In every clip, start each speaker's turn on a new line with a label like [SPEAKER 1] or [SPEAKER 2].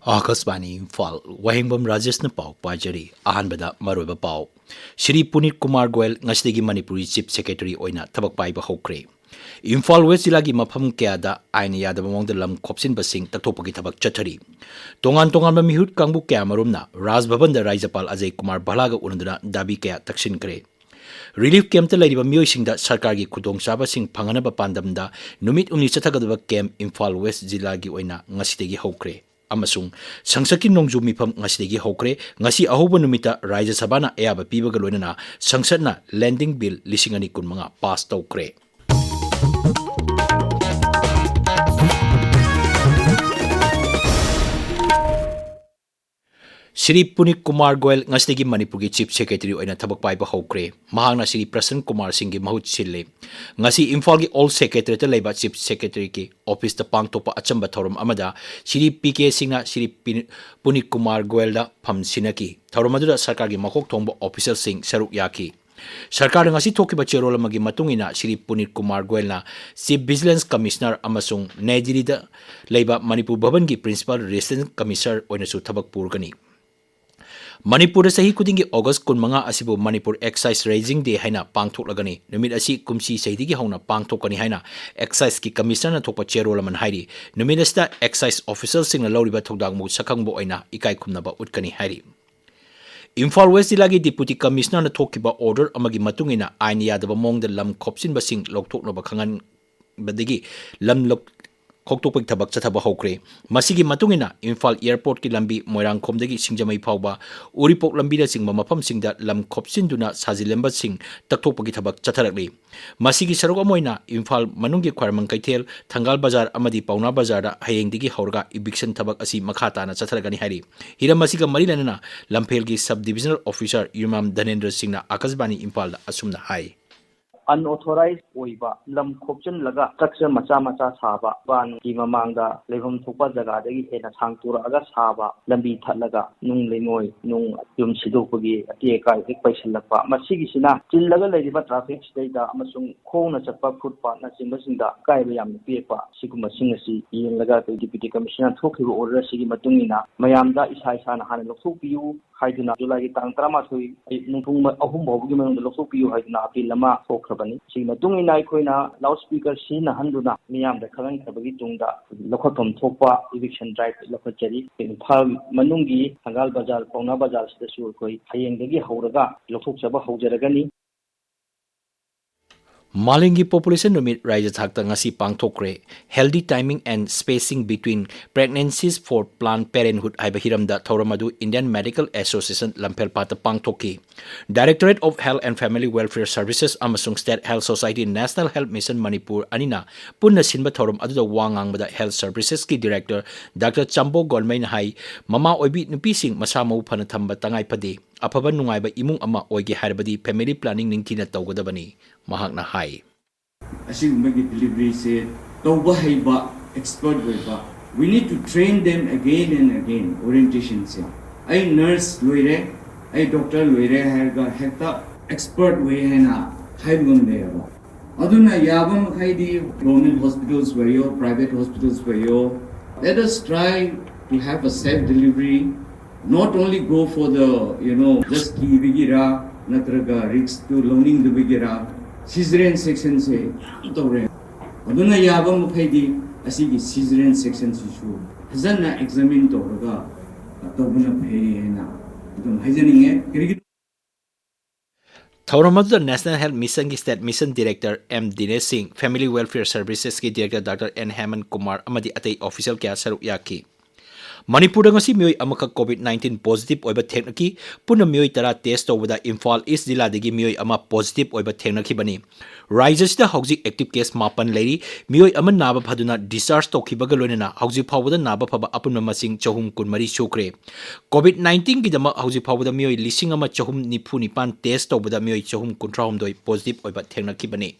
[SPEAKER 1] Akasbani Imphal Wahengbam Rajesh na pau pajari ahanbada maroiba pau Shri Punit Kumar Goel ngasdagi Manipuri Chief Secretary oina tabak paiba hokre Imphal West Jilagi mafam kayada aina yadaba mongda lam khopsin basing taktopagi tabak chathari tongan ba mihut kangbu kaya marumna Raj Bhavan da Rajapal Ajay Kumar Balaga unanduna dabi kaya taksin kare Relief camp ta laiba miyoi singda sarkar gi khudong chaba sing phanganaba pandamda numit umni chathagadaba camp Imphal West Jilagi oina ngasidagi hokre amasung sangsaki nongju mifam ngasidagi hokre ngasi ahoba numita Rajya Sabhana ayaba pibaga loinana sangsatna landing bill 2025 pass tawkre Shri Punit Kumar Goel ngasdagi Manipuri Chief Secretary oina thabak paiba hokre mahangna Shri Prasan Kumar Singh gi mahut sille ngasi Imphal gi All Secretary ta leiba Chief Secretary ki office ta pangtopa achamba thorum amada Shri PK Singh Shri Punit Kumar Goel da pham sinaki thorum adura sarkar gi makok thongba official sing saruk yaki Sarkar ngasi thokiba cherol amagi matungina Shri Punit Kumar Goel na Chief Vigilance Commissioner amasung Nejiri da leiba Manipur Bhavan gi Principal Resident Commissioner oina su thabak purgani Manipur sahi kudingi August 15 asibu Manipur Excise Raising Day haina pangthoklagani numit asi kumsi sahidigi hauna pangthokani haina Excise ki Commissioner na thokpa cherol man hairi numit asta Excise officials singna lawriba thodangmu sakhangbo oina ikai khumnaba utkani hairi Imphal West Jilagi Deputy Commissioner na thokiba order amagi matungina ain yadaba mongda lam khopsin basing lokthoknaba khangan badigi lam lok Koktopik tabak chathaba hokre masigi matungina Imphal Airport ki lambi Moirang khomdagi singjamai phawba Uripok lambi da singma mafam singda lam khopsin duna sajilemba sing taktopagi tabak chatharakli masigi sarok amoina Imphal manunggi khwarmang kaithel Thangal Bazar amadi Pauna Bazar da hayengdigi haurga eviction tabak asi makhata na chatharagani hari hiram masiga mari lanana Lamphel gi Sub Divisional Officer Yumam Dhanendra Singh na Akasbani Imphal da asumna hai
[SPEAKER 2] unauthorized oiba lam khopchen laga structure macha saba ban ki mamangda leibam thokpa jaga dagi hena thangtura aga saba lambi thalaga nung leimoi nung yum sidopagi ati kai ek paisalapa masigi sina chillaga leiba traffic sida amasung khona chapa footpath na singda kai yam pepa siguma singasi yenlaga deputy commissioner thokhiba order sigi matungina mayamda isa na hana loksopiu haiduna July tang 13 nungpung ahum bawgi manung loksopiu haiduna apil lama thokhrabani sigi matungina aikoina loudspeaker sina handuna miyam da khalang khabagi tungda lokhotom thokpa eviction drive lokhachari Imphal manungi Thangal Bazar Pauna Bazar sida su koi hayengdagi hauraga lokhokchaba haujaragani
[SPEAKER 1] Malingi population numit Rajya Thakta ngasi pangthokre healthy timing and spacing between pregnancies for Planned Parenthood haiba hiramda thauramadu Indian Medical Association Lamphel pata pangthoki Directorate of Health and Family Welfare Services amasung State Health Society National Health Mission Manipur anina punna sinba thauram aduda wangangbada Health Services ki Director Dr. Chambo Golmain hai mama oibi nupi sing masa mau phana thamba tangai pade afaba nungaiba imung ama oige harbadi family planning ningthina tawgadabani mahakna hai
[SPEAKER 3] asigumagi delivery se tawba haiba expert oiba we need to train them again and again orientation se ai nurse loire ai doctor loire harga hekta expert way hena haibum deyaba aduna yabam khaidi government hospitals where your private hospitals where your let us try to have a safe delivery not only go for the just ki bigira natraga risks to learning the bigira cesarean section se tore aduna yabam khaidi asigi cesarean section su hazana examine toraga tobuna phena dum hajaninge kirigi
[SPEAKER 1] Thauramadu National Health Mission ki State Mission Director M. Dinesh Singh Family Welfare Services ki Director Dr. N. Hemant Kumar amadi atay official kaya saruk yaki Manipur ngasi mioi amaka COVID-19 positive oiba theknaki puna mioi tara test tawda Imphal East Jilla dagi mioi ama positive oiba theknaki bani Rises da hauji active case mapan leiri mioi ama naba phaduna discharge tawkhibaga loinana hauji phawda naba phaba apunma masing chahum kunmari sukre COVID-19 gi dama hauji phawda mioi lising ama chahum nipu nipan test tawda mioi chahum kuntrahum doi positive oiba theknaki bani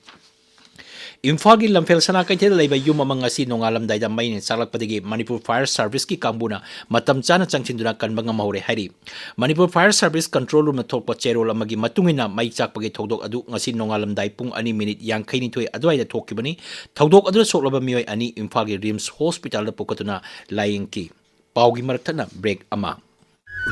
[SPEAKER 1] Imphal gi Lamphel sana kaithel leiba yum amang asi nongalam daida main salakpadagi Manipur Fire Service ki kambuna matam chana changchinduna kanbanga mahore hari Manipur Fire Service control room na thokpa cherol amagi matungina mai chakpagi thodok adu ngasi nongalam dai pung 2 minute yang khaini thoi adwaida thokibani thodok adu soklaba mioi ani Imphal gi Rims Hospital da pokatuna laying ki ꯄꯥꯎꯒꯤ ꯃꯔꯛꯊꯠꯅ break ꯑꯃ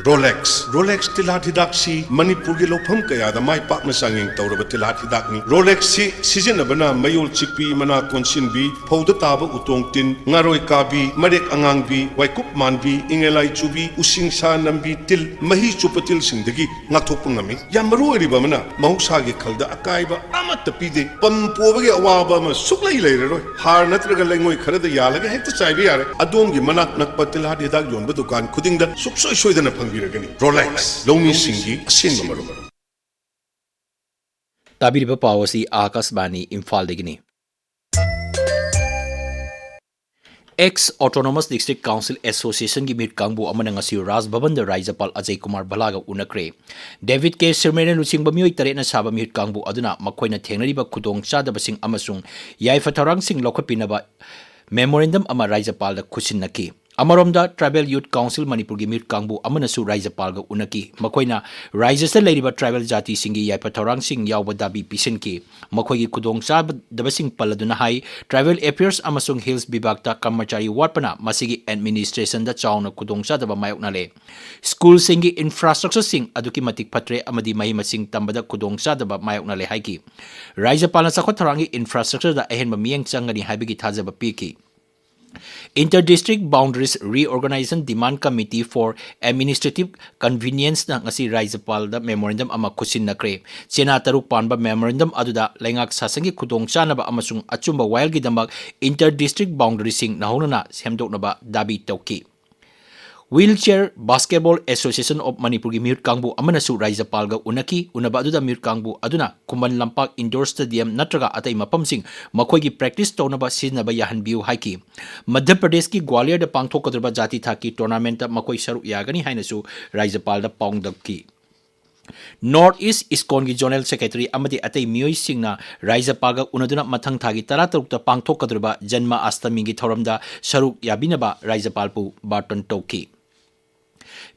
[SPEAKER 4] Rolex tilat hidak si Manipur gi lopham kaya da mai pak na sanging tawraba tilat hidak ni Rolex si sizina bana mayol chikpi mana konsin bi phauda taba utong tin ngaroi ka bi marek angang bi waikup man bi ingelai chubi using sa nambi til mahi chupatil singdagi ngathok ngami yamru ri ba mana mahuksa gi khalda akai ba amat pide pam pobagi awaba ma suklai leiroi har natraga lengoi kharada yalaga hekta chaibi yare adom gi manak nak patilat hidak yon ba dukan khudingda suksoi soidana Rolex, Lomi Singi, Sin Maru.
[SPEAKER 1] Tabiriba Pawasi Akasbani Imphal Digini. Ex-Autonomous District Council Association gi mit kangbu amana ngasi Raj Bhavan da Raijapal Ajay Kumar Balaga unakre. David K. Sirmenen luching bamiyoy tare na saba mit kangbu aduna makoy na thengnariba khudong chadabasing amasung yaifa tharang sing lokhapinaba memorandum ama Raijapal da khusinnaki. Amaromda Tribal Youth Council Manipur gi mit kangbu amanasu Raijapal ga unaki makoina Raijasa leiriba tribal jati singi yaipa tharang sing yawba dabi pisinki makoi gi khudong cha dabasing paladuna hai Tribal Affairs amasung Hills Bibakta Kamachari Watpana masigi administration da chauna khudong cha daba mayok nale school singi infrastructure sing aduki matik patre amadi mahi masing tambada khudong cha daba mayok nale haiki Raijapal na sakho tharangi infrastructure da ehenba miyeng changani haibigi thajaba piki Inter-District Boundaries Reorganization Demand Committee for Administrative Convenience na ngasi Raijapal da memorandum ama khusin nakre chena taruk panba memorandum aduda lengak sasangi khudong chanaba amasung achumba wail gi damak inter-district boundary sing nahonana semdoknaba dabi tauki Wheelchair Basketball Association of Manipur gi Mute Kangbu amanasu Raijapal ga unaki unaba aduda Mute Kangbu aduna Kuman Lampak Indoor Stadium natraga atai mapamsing makhoi gi practice tonaba siznaba yahanbiu haiki Madhya Pradesh ki Gwalior da pangthokadrba jati thaki tournament ta makhoi saru yagani hainasu Raijapal da paungdakki North East ISKCON gi Zonal Secretary amadi atai miyoi singna Raijapal ga unaduna mathang thagi taratarukta pangthokadrba Janma Astami gi thoramda saruk yabinaba Raijapal pu barton toki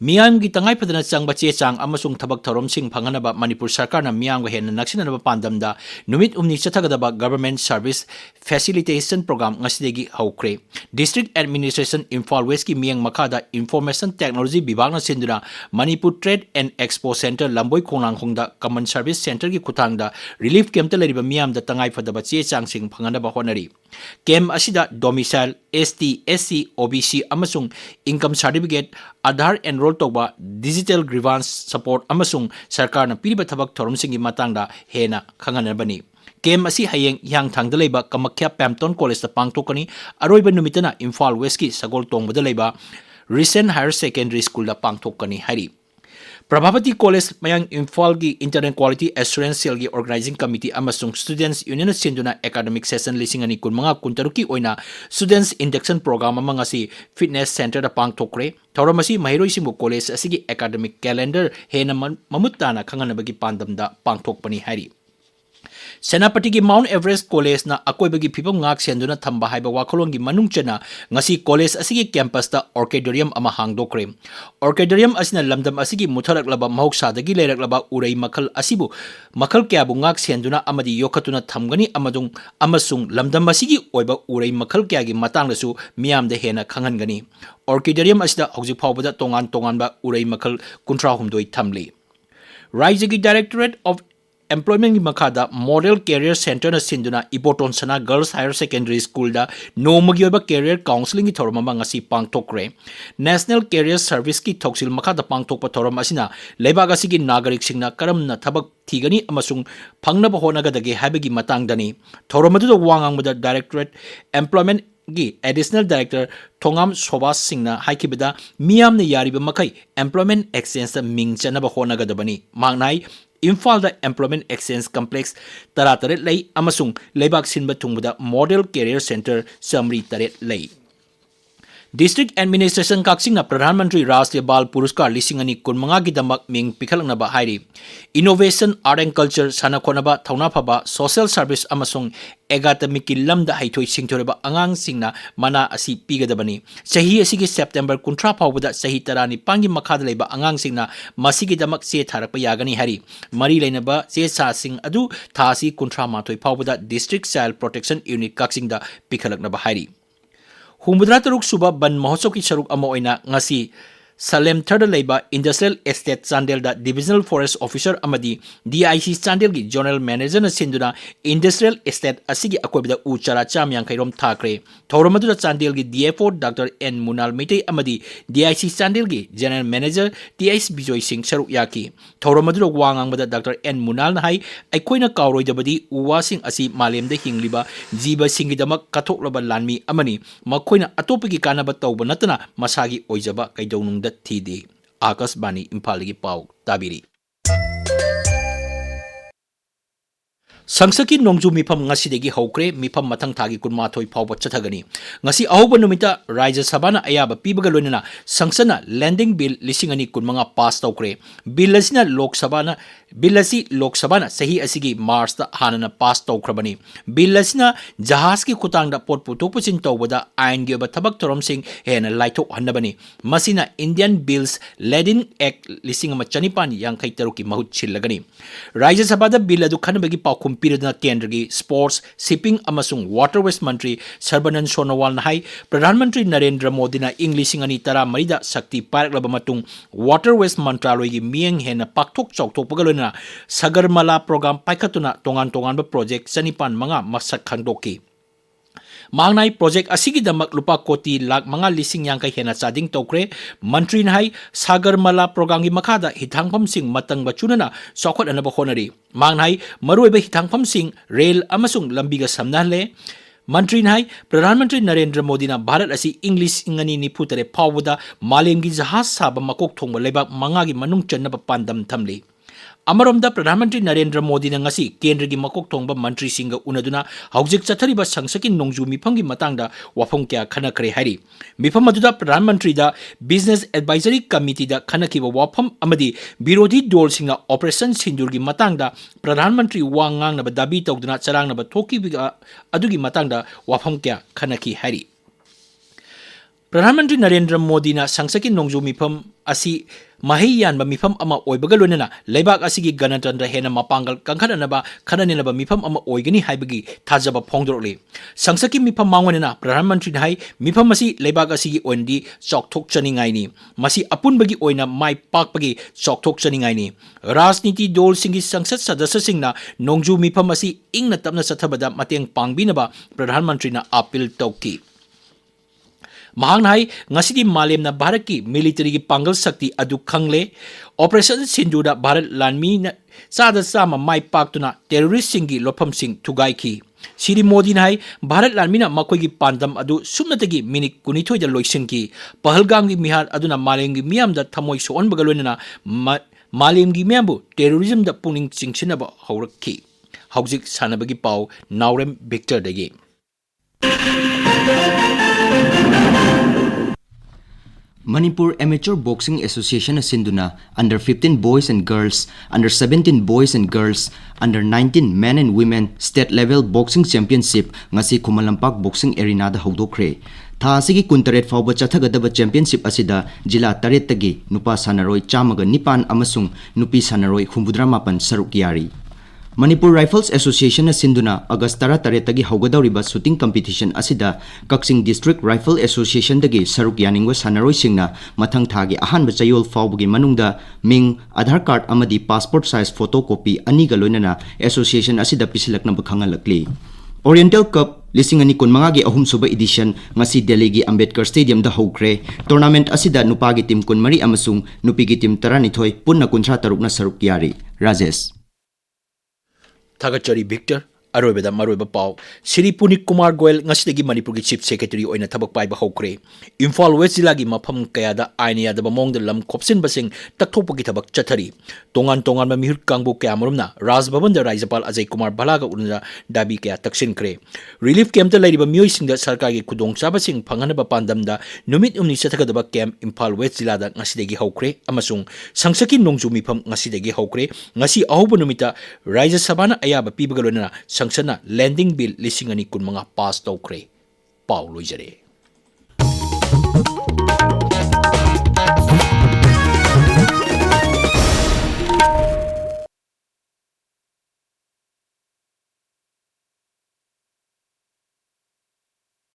[SPEAKER 1] Miyam gi tangai padana changba che chang amasung thabak thorom sing phanganaba Manipur Sarkar na miyam ga hen naksinanaba pandamda numit umni chathagadaba Government Service Facilitation Program ngasidegi haukre District Administration Imphal West ki miyang makada Information Technology Bibag na sinduna Manipur Trade and Expo Center Lamboi Khonglang khongda Common Service Center ki kuthangda relief camp ta leriba miyam da tangai padaba che chang sing phanganaba honari camp asida domicile ST SC OBC amasung income certificate Aadhaar enroll toba digital grievance support amasung sarkar na piriba thabak thorom singi matangda hena khanganabani kem asi hayeng yang thangda leiba Kamakya Pamton College ta pangtokani aroiba numitana Imphal West ki sagol tongbada leiba recent higher secondary school da pangtokani hari Prabhavati College mayang Imphal gi Internet Quality Assurance Cell gi Organizing Committee amasung Students Union sinduna academic session lising ani kun mga kuntaruki oina Students Induction Program amang asi Fitness Center da pangtokre thoramasi mahiroi simbu college asigi academic calendar hena mamutana khanganabagi pandamda pangtokpani hari Senapati gi Mount Everest College na akoibagi phibam ngak senduna thamba haiba wakholong gi manungchana ngasi college asigi campus ta orchidarium ama hangdokre orchidarium asina lamdam asigi mutharaklaba mahoksa dagi leiraklaba urei makhal asibu makhal kyabu ngak senduna amadi yokhatuna thamgani amasung lamdam asigi oiba urei makhal kya gi matangdasu miyam da hena khangangani orchidarium asida hojik phawbada tongan ba urei makhal 138 thamli Raijagi Directorate of Employment gi makada Model Career Center na sinduna Iboton Sana Girls Higher Secondary School da nomagi oba career counseling gi thorma ngasi pangthokre National Career Service ki thoksil makada pangthokpa thoram asina leibaga sigi nagarik singna karamna thabak thigani amasung phangnaba honagadagi habegi matangdani thoromadu wangang mada Directorate Employment gi Additional Director Thongam Sobas Singna haikibada miyamna yariba makai Employment Exchange da mingchanaba honagadabani mangnai Imphal da Employment Exchange Complex Tarataret lay amasung leibak sinba thungbuda Model Career Center Samri Taret lay District Administration Kaksingna Pradhan Mantri Rashtriya Bal Puruskar lising ani kunmanga gi damak ming pikhalnaba hairi Innovation Art and Culture sana khonaba thauna phaba Social Service amasung academic ki lamda haithoi singthoreba angang singna mana asi pigadabani sahi asigi September 13 phawbada sahi 19 gi makhada leiba angang singna masigi damak se tharakpa yagani hari mari leinaba se sa sing adu thasi 13 mathoi phawbada District Child Protection Unit Kaksingda pikhalaknaba hari 63 suba ban mahotsaw ki saruk ama oina ngasi Salem Third Labor Industrial Estate Chandel da Divisional Forest Officer amadi DIC Chandel gi General Manager na sinduna Industrial Estate asigi akwebda uchara cham yang khairom thakre thoromadu da Chandel gi DFO Dr. N Munal Mite amadi DIC Chandel gi General Manager TS Bijoy Singh Saruk Yaki thoromadu da wangang bada Dr. N Munal na hai aikoina kawroi dabadi uwa sing asi malem da hingliba jiba singi damak kathoklaba lanmi amani makoina atopagi kanaba tawba natana masagi oijaba kaidawnung TD Akas Bani Imphal gi pau tabiri Sangsaki nongju mifam ngasi degi haukre mifam matang thagi kunmathoi phawba chathagani ngasi ahoba numita Rajya Sabha ayaba pibaga loinana sangsana landing bill lisingani kunmanga pass tawkre bill asina Lok Sabha na sahi asigi March ta hanana pass tawkrabani bill asina jahaz ki khutangda pot putopusin tawbada ain gi ba thabak torom sing hena laithok hannabani masina Indian Bills Leading Act lisingama chanipan yang khaitaru ki mahut chillagani Rajya Sabha da bill adu khanbagi paukum Piradana Kendragi Sports, Shipping amasung Waterways Mantri Sarbanan Sonowal na hai Pradhan Mantri Narendra Modi na Englishing ani tara marida sakti paraklaba matung Waterways Mantraloy gi mieng hena pakthok chokthok pagalona Sagarmala program paikatuna tongan ba project sanipan mga masak khangdoki Mangnai project asigi damak lupa koti lak mga lising yang kay hena sading tokre mantri na hay Sagarmala program gi makada hitangpam sing matang bachunana sokot anaba honari mangnai maruy ba hitangpam sing rail amasung lambiga samnahle Mantri na hay Pradhan Mantri Narendra Modi na Bharat asi English ingani ni putare pawda malem gi jahaz saba makok thongba lebak mga gi manung channa ba pandam thamli Amaramda Pradhan Mantri Narendra Modi na ngasi Kendra gi makok thongba mantri singa unaduna haujik chathariba sangsakin nongju miphamgi matangda wafong kya khanakre hari mifam aduda Pradhan Mantri da Business Advisory Committee da khanakiba wafam amadi birodhi dol singa Operation Sindur gi matangda Pradhan Mantri wangang na dabi tawduna charang na thoki biga adugi matangda wafam kya khanaki hari Pradhan Mantri Narendra Modi na sangsakin nongju mifam asi mahiyan ba mifam ama oibaga loinana leibak asigi ganatandra hena mapangal kangkhananaba khananenaba mifam ama oigani haibagi thajaba phongdorli sangsaki mifam mangwanena Pradhan Mantri hai mifam asi leibak asigi ondi chokthok chaningai ni masi apunbagi oina mai pakpagi chokthok chaningai ni rajniti dol singi sangsad sadasya singna nongju mifam asi ingna tapna sathabada mateng pangbinaba Pradhan Mantri na appeal tawki Mahangnai ngasidi malem na Bharat ki military ki pangal sakti adu khangle Operation Sinduda Bharat lanmi na sada sama mai paktuna terrorist singi lopam sing tugai ki Siri Modi nai Bharat lanmi na makoi gi pandam adu sumnatagi minik kunithoi da loisin ki Pahalgam gi mihar aduna malem gi miam da thamoi soon bagalona malem gi miambu terrorism da puning chingchinaba haurakki haujik sanabagi pau Naorem Victor dagi
[SPEAKER 5] Manipur Amateur Boxing Association Sinduna under 15 boys and girls, under 17 boys and girls, under 19 men and women state level boxing championship ngasi Kumalampak boxing arena da hodokre. Tha asigi kuntaret fawba chathagadaba championship asida jila taret tagi nupa sanaroi chamaga nipan amasung nupi sanaroi khumbudramapan saruk yari. Manipur Rifles Association Sinduna August 13 tagi haugadawriba shooting competition asida Kaksing District Rifle Association dagi saruk yaningwa sanaroi singna mathang thagi ahanba chayol fawbagi manungda ming Aadhaar card amadi passport size photocopy aniga loinana association asida pisilakna bakhangalakli Oriental Cup lising ani kun mga gi ahum suba edition ngasi Delhi gi Ambedkar Stadium da hokre tournament asida nupagi team kun mari amasung nupigi team taranithoi punna kunthra taruk na saruk yari Rajesh
[SPEAKER 1] Thagachari Victor Aroibeda Maroiba Pau Siri Punik Kumar Goel ngasidagi Manipur gi Chief Secretary oina thabak paiba hokre Imphal West Jilla gi mafam kayada ainia da bamong da lam khopsin basing takthopagi thabak chathari tongan ba mihur kangbu kyamarumna Raj Bhavan da Rajyapal Ajay Kumar Balaga unja dabi kaya taksin kre relief camp da laiba miyoi sing da sarkar gi khudong chaba sing phangana ba pandam da numit umni chathagadaba camp Imphal West Jilla da ngasidagi hokre amasung sangsaki nongju mifam ngasidagi hokre ngasi ahoba numita Rajya Sabha na ayaba pibagalona sangsana landing bill lising ani kun mga pass tawkre Paulo Loijare